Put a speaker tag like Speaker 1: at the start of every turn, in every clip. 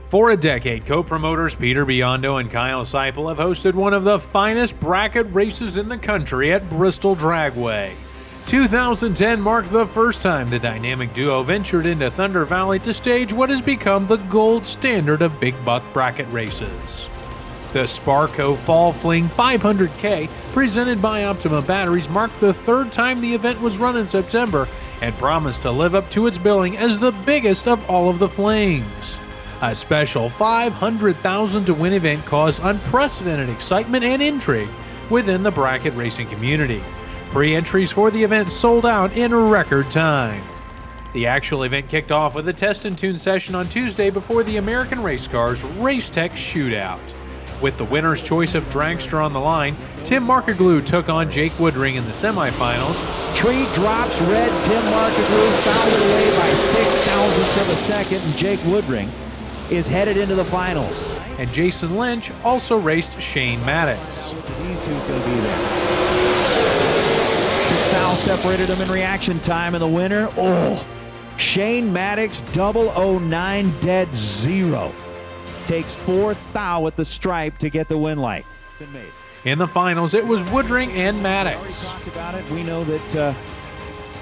Speaker 1: For a decade, co-promoters Peter Biondo and Kyle Seipel have hosted one of the finest bracket races in the country at Bristol Dragway. 2010 marked the first time the dynamic duo ventured into Thunder Valley to stage what has become the gold standard of big buck bracket races. The Sparco Fall Fling 500K, presented by Optima batteries, marked the third time the event was run in September and promised to live up to its billing as the biggest of all of the flings. A special $500,000 to win event caused unprecedented excitement and intrigue within the bracket racing community. Pre-entries for the event sold out in record time. The actual event kicked off with a test and tune session on Tuesday before the American Race Cars Race Tech Shootout. With the winner's choice of dragster on the line, Tim Markaglu took on Jake Woodring in the semifinals.
Speaker 2: Tree drops red. Tim Markaglu fouled it away by 0.6 of a second, and Jake Woodring is headed into the finals.
Speaker 1: And Jason Lynch also raced Shane Maddox.
Speaker 2: These two's going to be there. 6 fouls separated them in reaction time, and the winner, Shane Maddox, 009 dead 0. Takes 4th thou at the stripe to get the win light. Been made.
Speaker 1: In the finals, it was Woodring and Maddox.
Speaker 2: We talked about it. We know that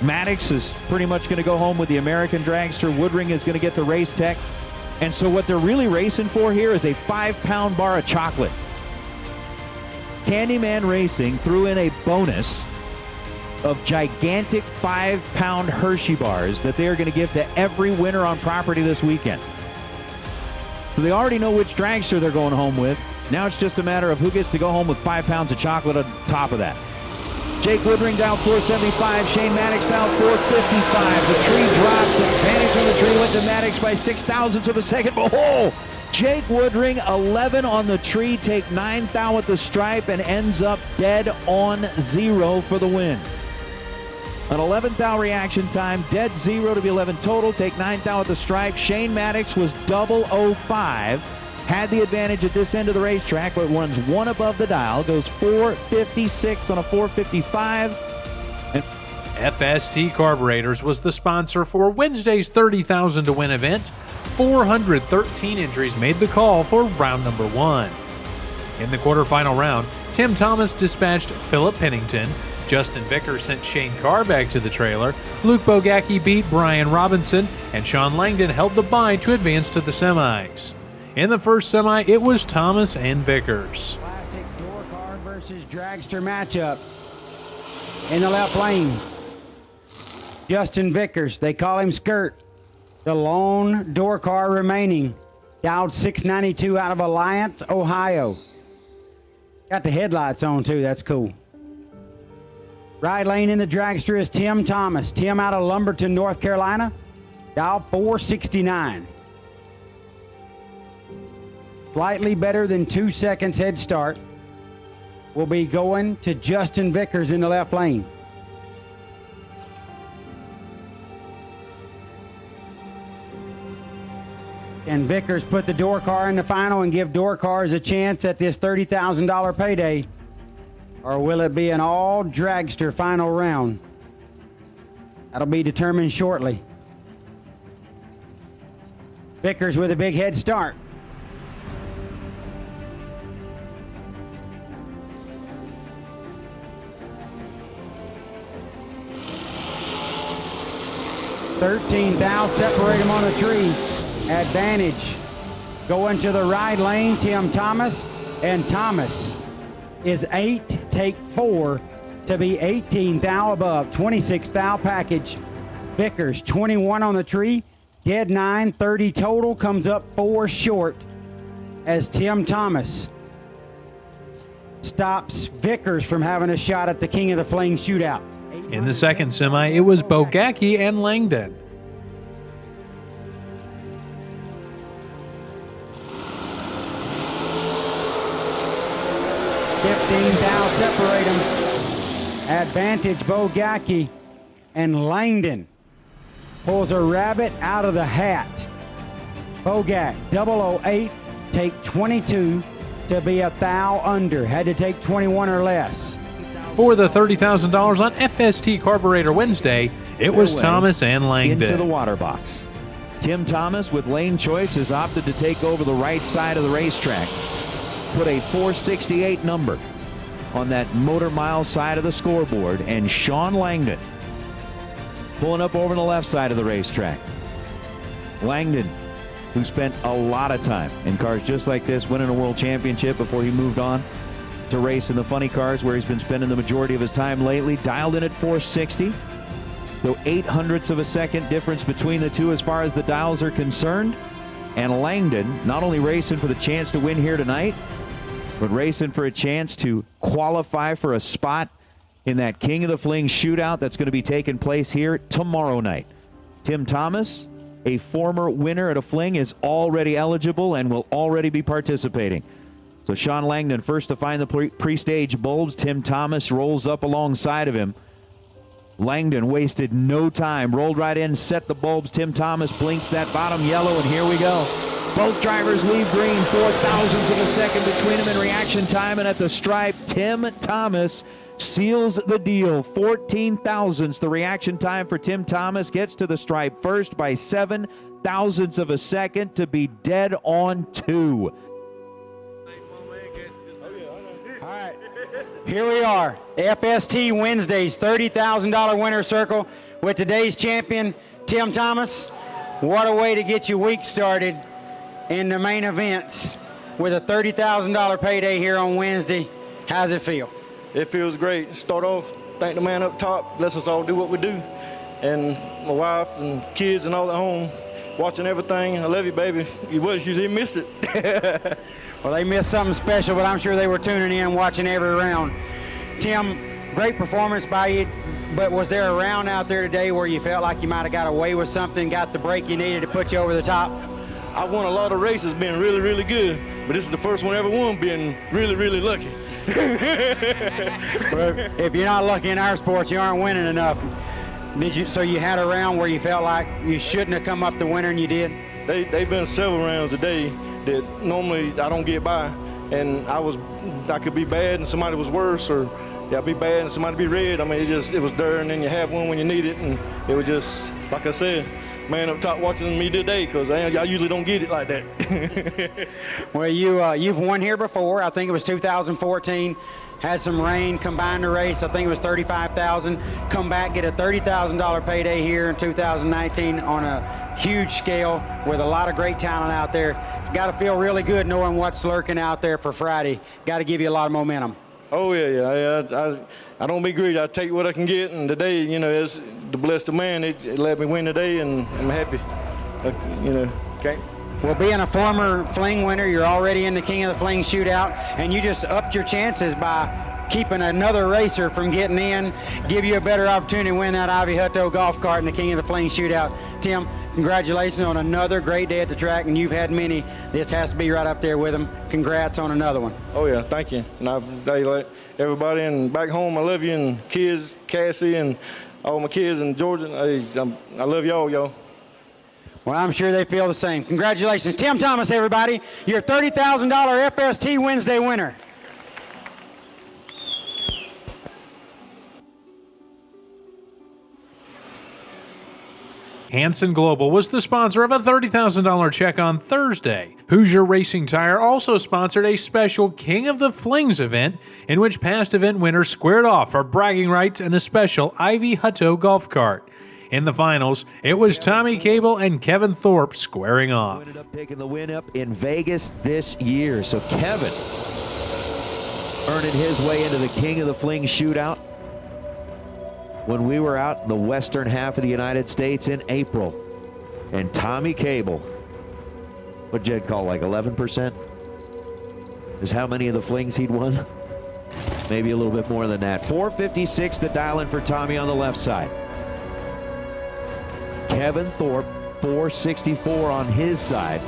Speaker 2: Maddox is pretty much going to go home with the American Dragster. Woodring is going to get the Race Tech. And so what they're really racing for here is a 5-pound bar of chocolate. Candyman Racing threw in a bonus of gigantic 5-pound Hershey bars that they are going to give to every winner on property this weekend. So they already know which dragster they're going home with. Now it's just a matter of who gets to go home with 5 pounds of chocolate on top of that. Jake Woodring down 475. Shane Maddox down 455. The tree drops. Advantage on the tree went to Maddox by 0.6 of a second. Oh! Jake Woodring 11 on the tree, take 9 thou at the stripe, and ends up dead on 0 for the win. An 11 thou reaction time, dead 0 to be 11 total, take 9 thou at the stripe. Shane Maddox was 005, had the advantage at this end of the racetrack, but runs 1 above the dial, goes 456 on a 455.
Speaker 1: FST Carburetors was the sponsor for Wednesday's $30,000 to win event. 413 entries made the call for round number 1. In the quarterfinal round, Tim Thomas dispatched Philip Pennington, Justin Vickers sent Shane Carr back to the trailer, Luke Bogacki beat Brian Robinson, and Sean Langdon held the bye to advance to the semis. In the first semi, it was Thomas and Vickers.
Speaker 3: Classic door car versus dragster matchup. In the left lane, Justin Vickers, they call him Skirt, the lone door car remaining. Dialed 692 out of Alliance, Ohio. Got the headlights on too, that's cool. Right lane in the dragster is Tim Thomas. Tim out of Lumberton, North Carolina. Dial 469. Slightly better than 2 seconds head start. Will be going to Justin Vickers in the left lane. And Vickers put the door car in the final and give door cars a chance at this $30,000 payday? Or will it be an all dragster final round? That'll be determined shortly. Vickers with a big head start. $13 thou separate him on the tree. Advantage going to the right lane, Tim Thomas, and Thomas is 8, take 4 to be 18 thou above, 26 thou package. Vickers 21 on the tree, dead 9, 30 total, comes up 4 short as Tim Thomas stops Vickers from having a shot at the King of the Fling shootout.
Speaker 1: In the second semi, it was Bogacki and Langdon.
Speaker 3: 15 thou separate them. Advantage Bogacki, and Langdon pulls a rabbit out of the hat. Bogak 008, take 22 to be a thou under. Had to take 21 or less.
Speaker 1: For the $30,000 on FST Carburetor Wednesday, it was Thomas and Langdon.
Speaker 2: Into the water box. Tim Thomas, with lane choice, has opted to take over the right side of the racetrack. Put a 468 number on that motor mile side of the scoreboard. And Sean Langdon pulling up over on the left side of the racetrack. Langdon, who spent a lot of time in cars just like this, winning a world championship before he moved on to race in the funny cars where he's been spending the majority of his time lately, dialed in at 460. So 0.08 of a second difference between the two as far as the dials are concerned. And Langdon not only racing for the chance to win here tonight, but racing for a chance to qualify for a spot in that King of the Fling shootout that's going to be taking place here tomorrow night. Tim Thomas, a former winner at a Fling, is already eligible and will already be participating. So Sean Langdon first to find the pre-stage bulbs. Tim Thomas rolls up alongside of him. Langdon wasted no time, rolled right in, set the bulbs. Tim Thomas blinks that bottom yellow, and here we go. Both drivers leave green, 0.04 of a second between them in reaction time, and at the stripe, Tim Thomas seals the deal. 14 thousandths the reaction time for Tim Thomas. Gets to the stripe first by 7 thousandths of a second to be dead on 2.
Speaker 3: All right, here we are. FST Wednesdays, $30,000 winner circle with today's champion, Tim Thomas. What a way to get your week started in the main events with a $30,000 payday here on Wednesday. How's it feel?
Speaker 4: It feels great. Start off, thank the man up top, lets us all do what we do. And my wife and kids and all at home watching everything. I love you, baby. You would usually miss it.
Speaker 3: Well, they missed something special, but I'm sure they were tuning in, watching every round. Tim, great performance by you, but was there a round out there today where you felt like you might have got away with something, got the break you needed to put you over the top?
Speaker 4: I won a lot of races being really, really good, but this is the first one I ever won being really, really lucky.
Speaker 3: Well, if you're not lucky in our sport, you aren't winning enough. So you had a round where you felt like you shouldn't have come up the winner and you did?
Speaker 4: They've been several rounds today that normally I don't get by, and I could be bad and somebody was worse, or I'd be bad and somebody be red. I mean, it was there, and then you have one when you need it, and it was just, like I said, man up top watching me today, because I usually don't get it like that.
Speaker 3: Well, you've won here before. I think it was 2014. Had some rain, combined the race. I think it was $35,000. Come back, get a $30,000 payday here in 2019 on a huge scale with a lot of great talent out there. It's got to feel really good knowing what's lurking out there for Friday. Got to give you a lot of momentum.
Speaker 4: Oh yeah. I don't be greedy. I take what I can get, and today, it's to bless the man. It let me win today, and I'm happy. Okay.
Speaker 3: Well, being a former Fling winner, you're already in the King of the Fling shootout, and you just upped your chances by keeping another racer from getting in, give you a better opportunity to win that Ivy Hutto golf cart in the King of the Fling shootout. Tim, congratulations on another great day at the track, and you've had many. This has to be right up there with them. Congrats on another one.
Speaker 4: Oh yeah, thank you. And like everybody and back home, I love you, and kids, Cassie, and all my kids in Georgia. I love y'all.
Speaker 3: Well, I'm sure they feel the same. Congratulations. Tim Thomas, everybody, your $30,000 FST Wednesday winner.
Speaker 1: Hansen Global was the sponsor of a $30,000 check on Thursday. Hoosier Racing Tire also sponsored a special King of the Flings event in which past event winners squared off for bragging rights and a special Ivy Hutto golf cart. In the finals, it was Tommy Cable and Kevin Thorpe squaring off.
Speaker 2: Ended up taking the win up in Vegas this year. So Kevin earning his way into the King of the Fling shootout when we were out in the western half of the United States in April. And Tommy Cable, what Jed call like 11%? Is how many of the Flings he'd won? Maybe a little bit more than that. 456 the dial in for Tommy on the left side. Kevin Thorpe, 464 on his side.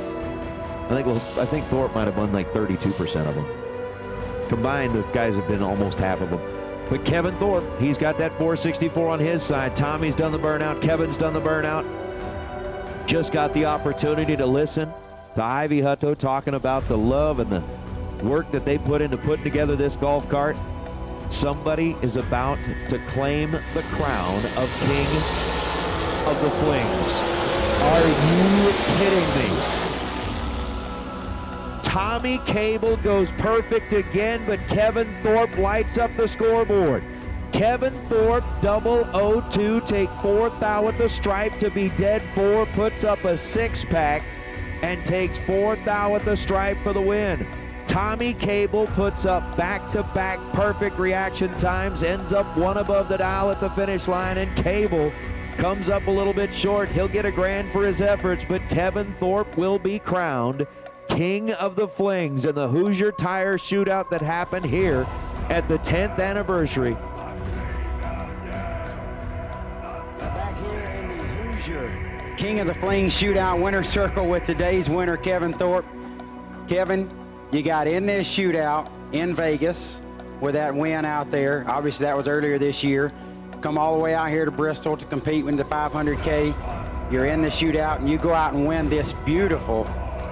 Speaker 2: I think Thorpe might have won like 32% of them. Combined, the guys have been almost half of them. But Kevin Thorpe, he's got that 464 on his side. Tommy's done the burnout. Kevin's done the burnout. Just got the opportunity to listen to Ivy Hutto talking about the love and the work that they put into putting together this golf cart. Somebody is about to claim the crown of King of the Flings. Are you kidding me? Tommy Cable goes perfect again, but Kevin Thorpe lights up the scoreboard. Kevin Thorpe, 002, take fourth out with the stripe to be dead four, puts up a six-pack and takes fourth out with the stripe for the win. Tommy Cable puts up back-to-back perfect reaction times, ends up one above the dial at the finish line, and Cable comes up a little bit short. He'll get a grand for his efforts, but Kevin Thorpe will be crowned King of the Flings in the Hoosier Tire Shootout that happened here at the 10th anniversary.
Speaker 3: Back here in the Hoosier King of the Fling Shootout winner circle with today's winner, Kevin Thorpe. Kevin, you got in this shootout in Vegas with that win out there. Obviously, that was earlier this year. Come all the way out here to Bristol to compete in the 500K. You're in the shootout, and you go out and win this beautiful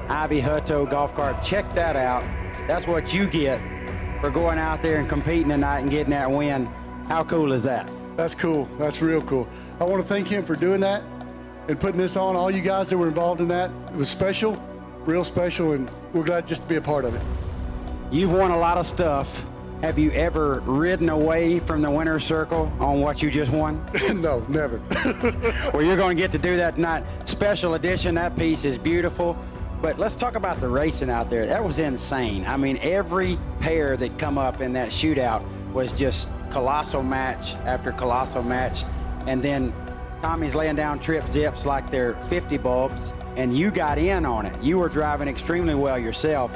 Speaker 3: Ivy Hutto golf cart. Check that out. That's what you get for going out there and competing tonight and getting that win. How cool is that?
Speaker 5: That's cool. That's real cool. I want to thank him for doing that and putting this on. All you guys that were involved in that. It was special, real special, and we're glad just to be a part of it.
Speaker 3: You've won a lot of stuff. Have you ever ridden away from the winner's circle on what you just won?
Speaker 5: No, never.
Speaker 3: Well, you're going to get to do that tonight. Special edition. That piece is beautiful. But let's talk about the racing out there. That was insane. I mean, every pair that come up in that shootout was just colossal match after colossal match. And then Tommy's laying down trip zips like they're 50 bulbs, and you got in on it. You were driving extremely well yourself.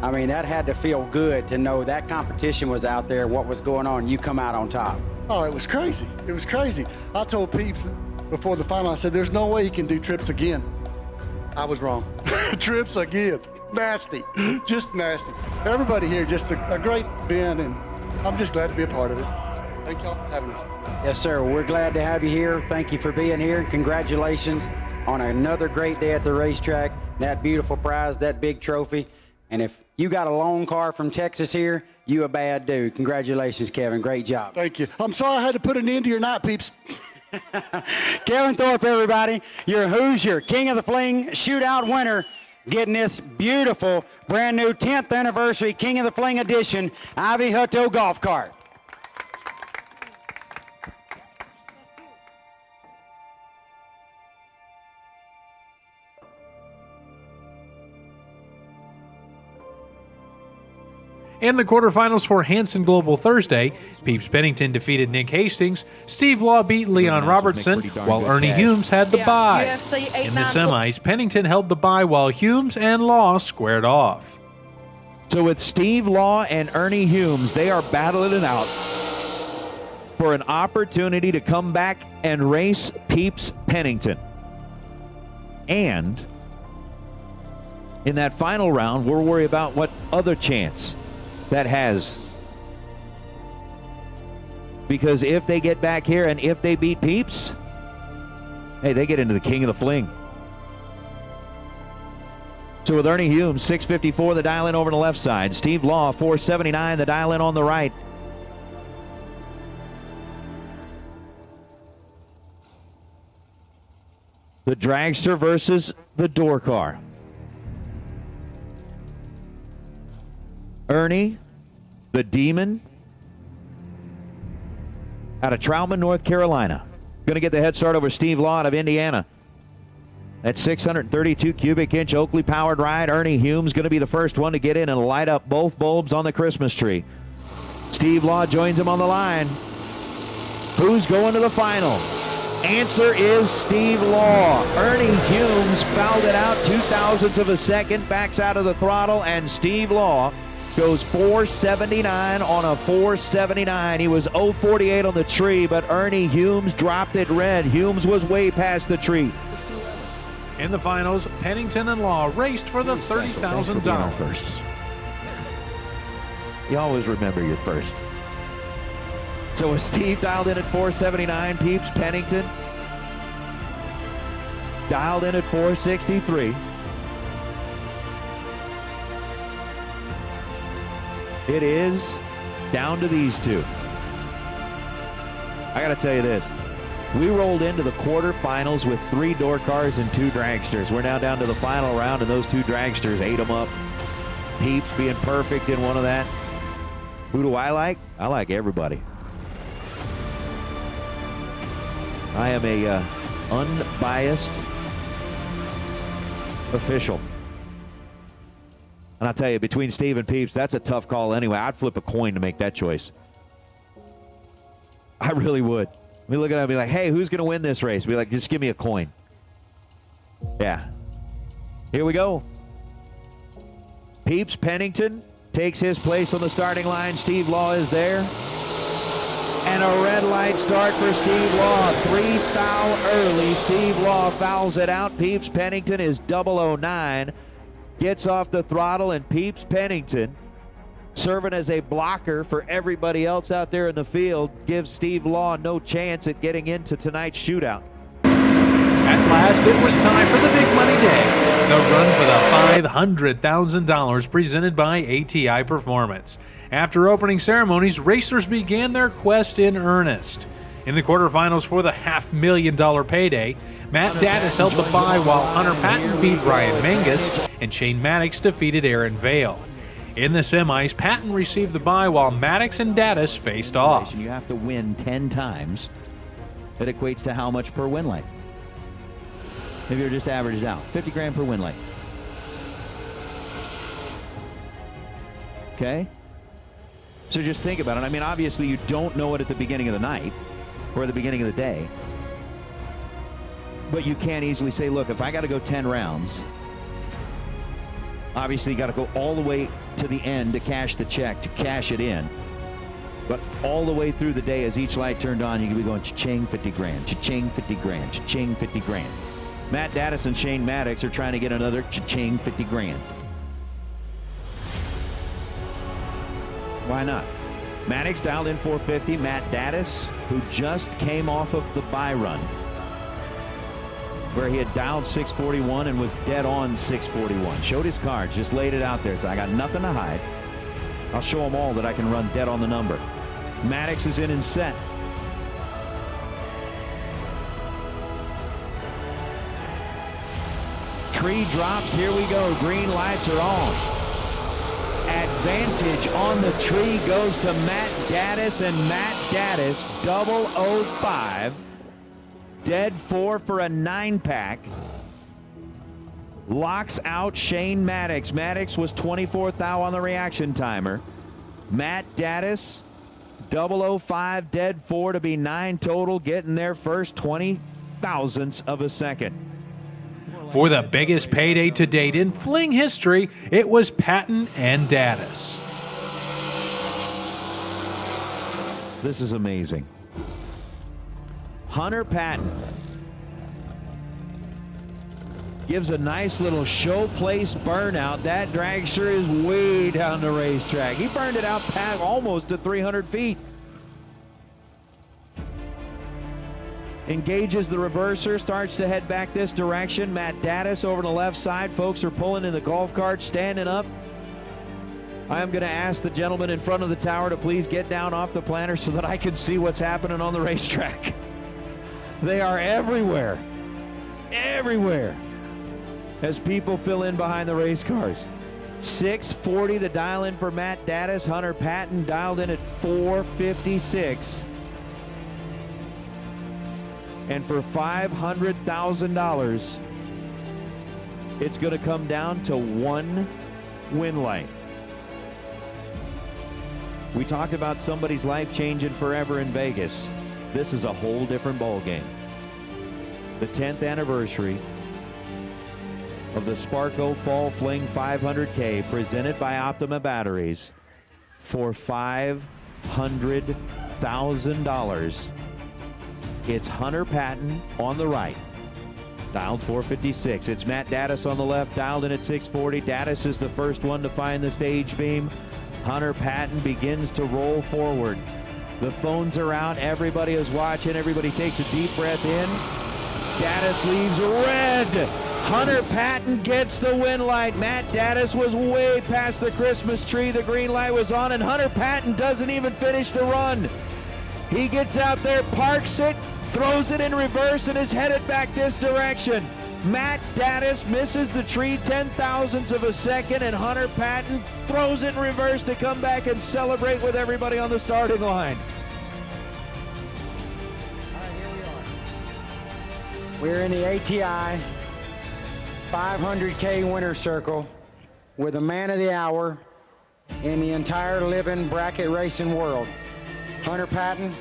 Speaker 3: I mean, that had to feel good to know that competition was out there, what was going on, you come out on top.
Speaker 5: Oh, it was crazy. It was crazy. I told Peeps before the final, I said, there's no way he can do trips again. I was wrong. Trips again. Nasty. Just nasty. Everybody here, just a great event, and I'm just glad to be a part of it. Thank y'all for having us.
Speaker 3: Yes, sir. We're glad to have you here. Thank you for being here. Congratulations on another great day at the racetrack. That beautiful prize, that big trophy. And if you got a loan car from Texas here, you a bad dude. Congratulations, Kevin. Great job.
Speaker 5: Thank you. I'm sorry I had to put an end to your night, Peeps.
Speaker 3: Kevin Thorpe, everybody, your Hoosier King of the Fling Shootout winner, getting this beautiful, brand new 10th anniversary King of the Fling edition Ivy Hutto golf cart.
Speaker 1: In the quarterfinals for Hanson Global Thursday, Peeps Pennington defeated Nick Hastings, Steve Law beat Leon Robertson, while Ernie Humes had the bye. In the semis, Pennington held the bye while Humes and Law squared off.
Speaker 2: So with Steve Law and Ernie Humes, they are battling it out for an opportunity to come back and race Peeps Pennington. And in that final round, we'll worry about what other chance that has. Because if they get back here and if they beat Peeps, hey, they get into the King of the Fling. So with Ernie Humes, 654, the dial in over on the left side. Steve Law, 479, the dial in on the right. The dragster versus the door car. Ernie, the Demon, out of Troutman, North Carolina. Going to get the head start over Steve Law out of Indiana. That 632 cubic inch Oakley powered ride. Ernie Humes going to be the first one to get in and light up both bulbs on the Christmas tree. Steve Law joins him on the line. Who's going to the final? Answer is Steve Law. Ernie Humes fouled it out 0.02 of a second, backs out of the throttle, and Steve Law goes 479 on a 479. He was 048 on the tree, but Ernie Humes dropped it red. Humes was way past the tree.
Speaker 1: In the finals, Pennington and Law raced for the $30,000.
Speaker 2: You always remember your first. So with Steve dialed in at 479, Peeps Pennington dialed in at 463. It is down to these two. I got to tell you this. We rolled into the quarterfinals with 3 door cars and 2 dragsters. We're now down to the final round, and those 2 dragsters ate them up. Peeps being perfect in one of that. Who do I like? I like everybody. I am a unbiased official. And I'll tell you, between Steve and Peeps, that's a tough call anyway. I'd flip a coin to make that choice. I really would. We look at it and be like, hey, who's going to win this race? Be like, just give me a coin. Yeah. Here we go. Peeps Pennington takes his place on the starting line. Steve Law is there. And a red light start for Steve Law. 3 foul early. Steve Law fouls it out. Peeps Pennington is 009. Gets off the throttle, and Peeps Pennington, serving as a blocker for everybody else out there in the field, gives Steve Law no chance at getting into tonight's shootout.
Speaker 1: At last, it was time for the big money day. The run for the $500,000 presented by ATI Performance. After opening ceremonies, racers began their quest in earnest. In the quarterfinals for the $500,000 payday, Matt Daddis held the bye while Hunter Patton beat Ryan Mangus and Shane Maddox defeated Aaron Vale. In the semis, Patton received the bye while Maddox and Daddis faced off.
Speaker 2: You have to win 10 times. That equates to how much per win light? If you just average it out, 50 grand per win light. Okay? So just think about it. I mean, obviously you don't know it at the beginning of the night or at the beginning of the day. But you can't easily say, look, if I got to go 10 rounds, obviously you got to go all the way to the end to cash the check, to cash it in. But all the way through the day, as each light turned on, you could be going cha-ching, 50 grand, cha-ching, 50 grand, cha-ching, 50 grand. Matt Daddis and Shane Maddox are trying to get another cha-ching, 50 grand. Why not? Maddox dialed in 450. Matt Daddis, who just came off of the bye run, where he had dialed 641 and was dead on 641. Showed his cards, just laid it out there. So I got nothing to hide. I'll show them all that I can run dead on the number. Maddox is in and set. Tree drops, here we go. Green lights are on. Advantage on the tree goes to Matt Daddis, and Matt Daddis, 005. Dead 4 for a 9-pack. Locks out Shane Maddox. Maddox was 24th thou on the reaction timer. Matt Daddis, 005, dead 4 to be 9 total, getting their first 20 thousandths of a second.
Speaker 1: For the biggest payday to date in Fling history, it was Patton and Daddis.
Speaker 2: This is amazing. Hunter Patton gives a nice little show place burnout. That dragster is way down the racetrack. He burned it out past almost to 300 feet. Engages the reverser, starts to head back this direction. Matt Daddis over the left side. Folks are pulling in the golf cart, standing up. I'm going to ask the gentleman in front of the tower to please get down off the planter so that I can see what's happening on the racetrack. They are everywhere. Everywhere. As people fill in behind the race cars. 640 the dial in for Matt Daddis. Hunter Patton dialed in at 456. And for $500,000, it's going to come down to 1 win light. We talked about somebody's life changing forever in Vegas. This is a whole different ball game. The 10th anniversary of the Sparco Fall Fling 500K presented by Optima Batteries for $500,000. It's Hunter Patton on the right, dialed 456. It's Matt Daddis on the left, dialed in at 640. Daddis is the first one to find the stage beam. Hunter Patton begins to roll forward. The phones are out. Everybody is watching. Everybody takes a deep breath in. Daddis leaves red. Hunter Patton gets the win light. Matt Daddis was way past the Christmas tree. The green light was on, and Hunter Patton doesn't even finish the run. He gets out there, parks it, throws it in reverse and is headed back this direction. Matt Daddis misses the tree 10,000ths of a second, and Hunter Patton throws it in reverse to come back and celebrate with everybody on the starting line.
Speaker 3: All right, here we are. We're in the ATI 500K winner circle with a man of the hour in the entire living bracket racing world. Hunter Patton,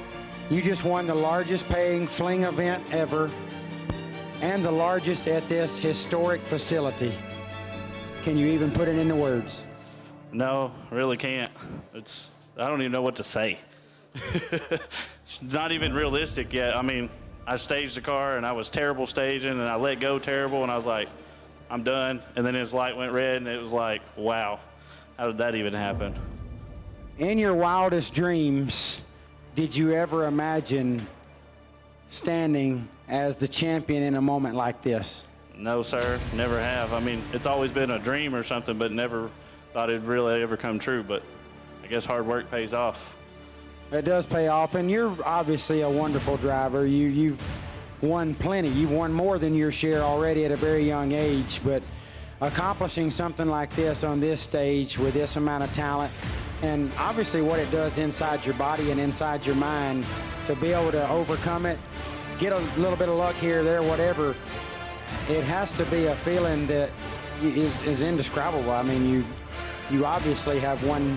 Speaker 3: you just won the largest paying Fling event ever and the largest at this historic facility. Can you even put it into words?
Speaker 6: No, really can't. I don't even know what to say. It's not even realistic yet. I mean, I staged the car and I was terrible staging, and I let go terrible, and I was like, I'm done. And then his light went red, and it was like, wow, how did that even happen?
Speaker 3: In your wildest dreams, did you ever imagine standing as the champion in a moment like this?
Speaker 6: No, sir, never have. I mean, it's always been a dream or something, but never thought it'd really ever come true. But I guess hard work pays off.
Speaker 3: It does pay off, and you're obviously a wonderful driver. You've won plenty. You've won more than your share already at a very young age, but accomplishing something like this on this stage with this amount of talent, and obviously what it does inside your body and inside your mind, to be able to overcome it, get a little bit of luck here, there, whatever, it has to be a feeling that is indescribable. I mean, you obviously have won,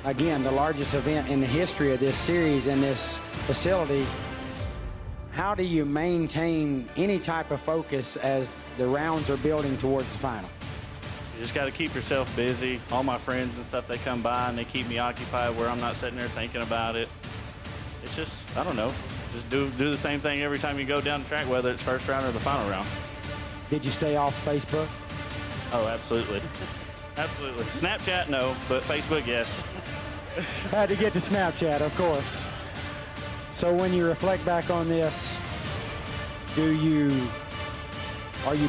Speaker 3: again, the largest event in the history of this series in this facility. How do you maintain any type of focus as the rounds are building towards the final?
Speaker 6: You just got to keep yourself busy. All my friends and stuff, they come by and they keep me occupied where I'm not sitting there thinking about it. It's just, I don't know, just do the same thing every time you go down the track, whether it's first round or the final round.
Speaker 3: Did you stay off Facebook?
Speaker 6: Oh, absolutely. Absolutely. Snapchat, no, but Facebook, yes.
Speaker 3: Had to get to Snapchat, of course. So when you reflect back on this, are you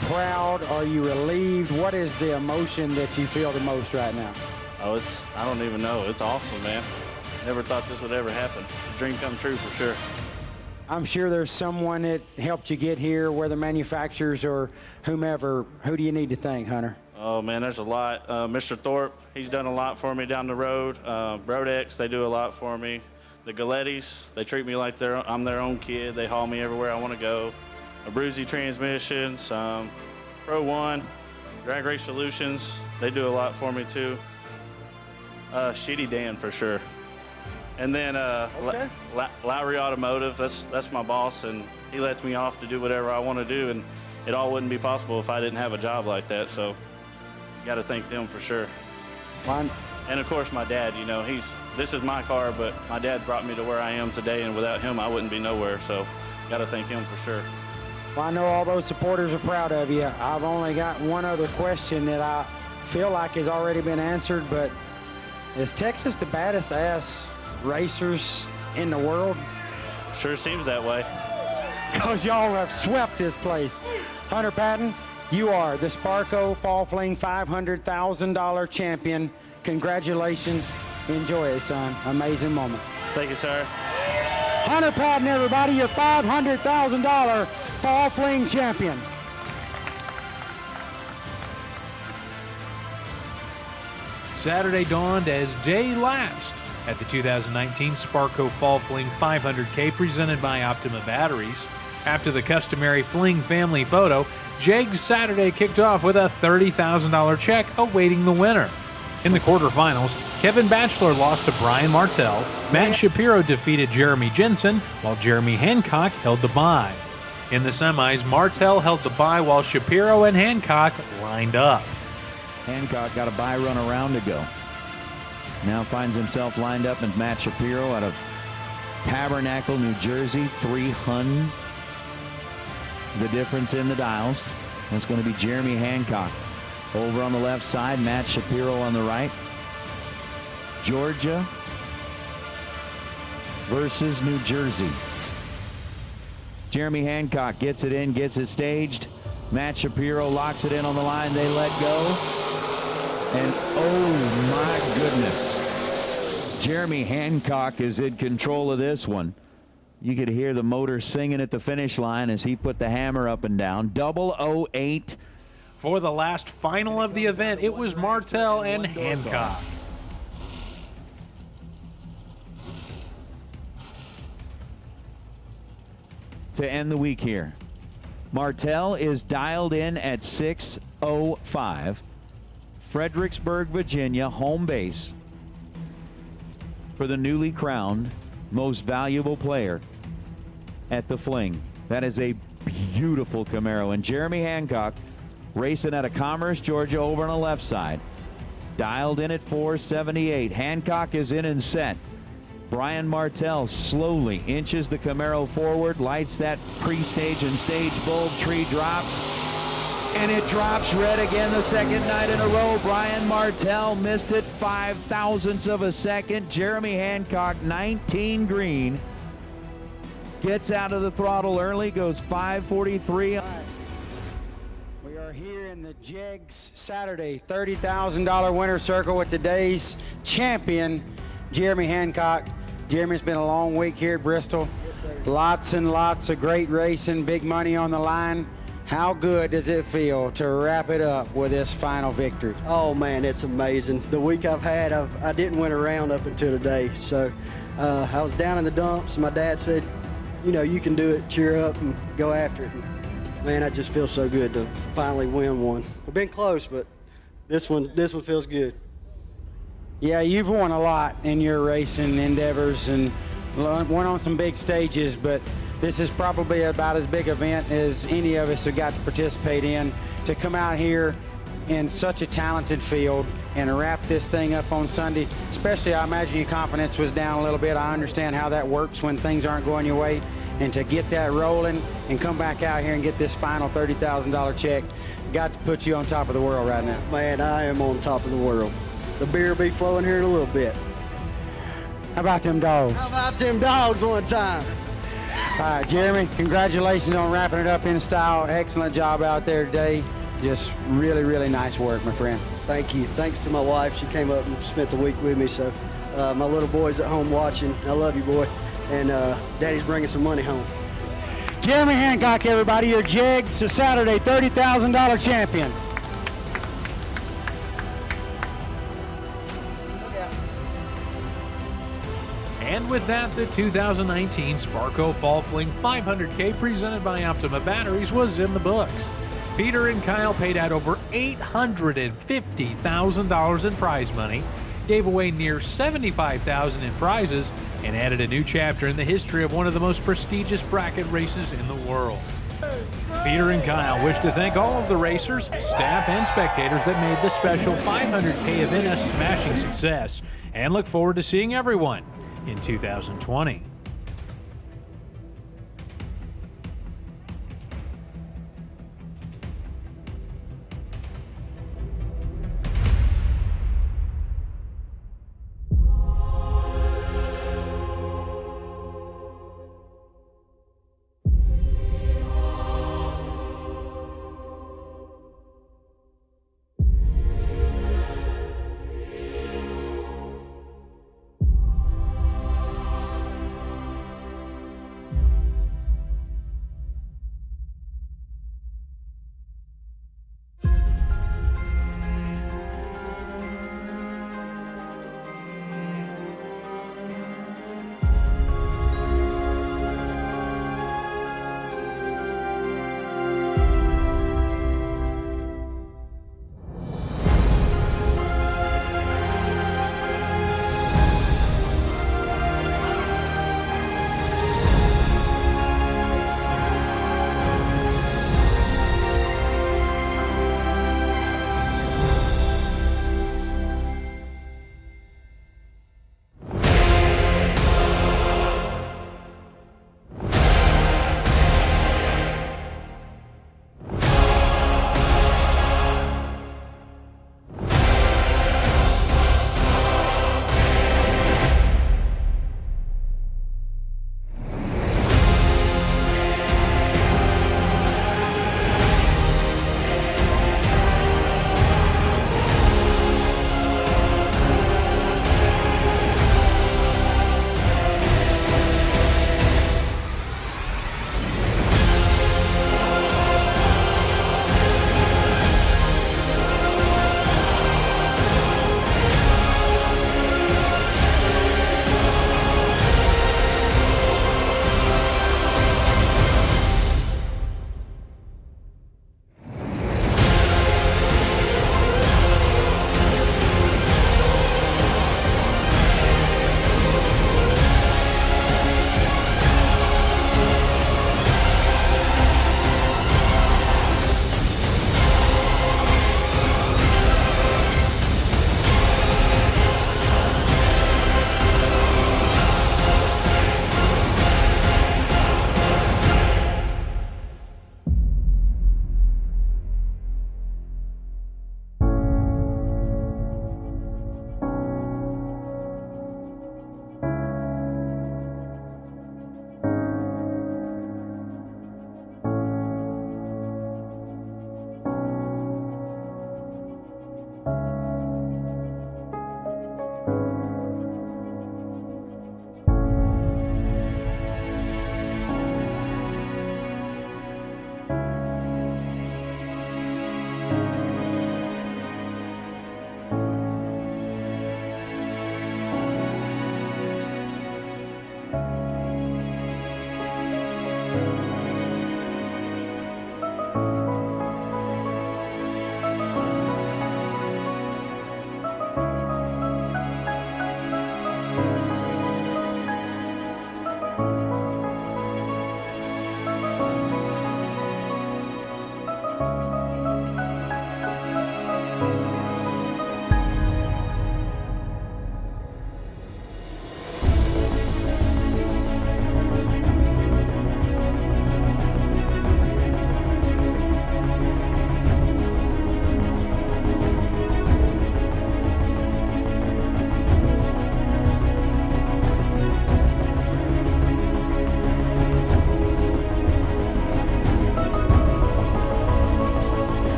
Speaker 3: proud? Are you relieved? What is the emotion that you feel the most right now?
Speaker 6: Oh, I don't even know. It's awesome, man. Never thought this would ever happen. Dream come true for sure.
Speaker 3: I'm sure there's someone that helped you get here, whether manufacturers or whomever. Who do you need to thank, Hunter?
Speaker 6: Oh, man, there's a lot. Mr. Thorpe, he's done a lot for me down the road. Brodex, they do a lot for me. The Galettis, they treat me like I'm their own kid. They haul me everywhere I want to go. Abruzzi Transmissions, Pro One, Drag Race Solutions, they do a lot for me too. Shitty Dan for sure. And then
Speaker 3: Okay.
Speaker 6: Lowry Automotive, that's my boss, and he lets me off to do whatever I want to do, and it all wouldn't be possible if I didn't have a job like that. So, got to thank them for sure.
Speaker 3: Well,
Speaker 6: And of course, my dad. You know, this is my car, but my dad brought me to where I am today, and without him, I wouldn't be nowhere. So, got to thank him for sure.
Speaker 3: I know all those supporters are proud of you. I've only got one other question that I feel like has already been answered, but is Texas the baddest ass racers in the world?
Speaker 6: Sure seems that way.
Speaker 3: Because y'all have swept this place. Hunter Patton, you are the Sparco Fall Fling $500,000 champion. Congratulations. Enjoy it, son. Amazing moment.
Speaker 6: Thank you, sir.
Speaker 3: Hunter Patton, everybody, your $500,000 Fall Fling champion.
Speaker 1: Saturday dawned as day last at the 2019 Sparco Fall Fling 500K presented by Optima Batteries. After the customary Fling family photo, Jeg's Saturday kicked off with a $30,000 check awaiting the winner. In the quarterfinals, Kevin Batchelor lost to Brian Martell, Matt Shapiro defeated Jeremy Jensen, while Jeremy Hancock held the bye. In the semis, Martell held the bye while Shapiro and Hancock lined up.
Speaker 2: Hancock got a bye run around to go. Now finds himself lined up with Matt Shapiro out of Tabernacle, New Jersey. 300. The difference in the dials. That's going to be Jeremy Hancock over on the left side, Matt Shapiro on the right. Georgia versus New Jersey. Jeremy Hancock gets it in, gets it staged. Matt Shapiro locks it in on the line. They let go. And oh my goodness. Jeremy Hancock is in control of this one. You could hear the motor singing at the finish line as he put the hammer up and down. 008.
Speaker 1: For the last final of the event, it was Martell and Hancock.
Speaker 2: To end the week here, Martell is dialed in at 605. Fredericksburg, Virginia, home base for the newly crowned most valuable player at the Fling. That is a beautiful Camaro. And Jeremy Hancock racing out of Commerce, Georgia, over on the left side. Dialed in at 478. Hancock is in and set. Brian Martell slowly inches the Camaro forward, lights that pre-stage and stage bulb, tree drops, and it drops red again the second night in a row. Brian Martell missed it 5 thousandths of a second. Jeremy Hancock, 19 green, gets out of the throttle early, goes 5:43.
Speaker 3: We are here in the Jegs Saturday $30,000 winner circle with today's champion, Jeremy Hancock. Jeremy, it's been a long week here at Bristol. Lots and lots of great racing, big money on the line. How good does it feel to wrap it up with this final victory?
Speaker 7: Oh man, it's amazing. The week I've had, I didn't win a round up until today. So I was down in the dumps. My dad said, you know, you can do it, cheer up and go after it. And, man, I just feel so good to finally win one. I've been close, but this one feels good.
Speaker 3: Yeah, you've won a lot in your racing endeavors and won on some big stages, but this is probably about as big an event as any of us have got to participate in. To come out here in such a talented field and wrap this thing up on Sunday, especially I imagine your confidence was down a little bit. I understand how that works when things aren't going your way. And to get that rolling and come back out here and get this final $30,000 check, got to put you on top of the world right now.
Speaker 7: Man, I am on top of the world. The beer will be flowing here in a little bit.
Speaker 3: How about them dogs?
Speaker 7: How about them dogs one time?
Speaker 3: All right, Jeremy, congratulations on wrapping it up in style. Excellent job out there today. Just really, really nice work, my friend.
Speaker 7: Thank you. Thanks to my wife. She came up and spent the week with me. So my little boy's at home watching. I love you, boy. And Daddy's bringing some money home.
Speaker 3: Jeremy Hancock, everybody, your Jegs Saturday $30,000 champion.
Speaker 1: And with that, the 2019 Sparco Fall Fling 500K presented by Optima Batteries was in the books. Peter and Kyle paid out over $850,000 in prize money, gave away near $75,000 in prizes, and added a new chapter in the history of one of the most prestigious bracket races in the world. Peter and Kyle wish to thank all of the racers, staff, and spectators that made the special 500K event a smashing success, and look forward to seeing everyone in 2020.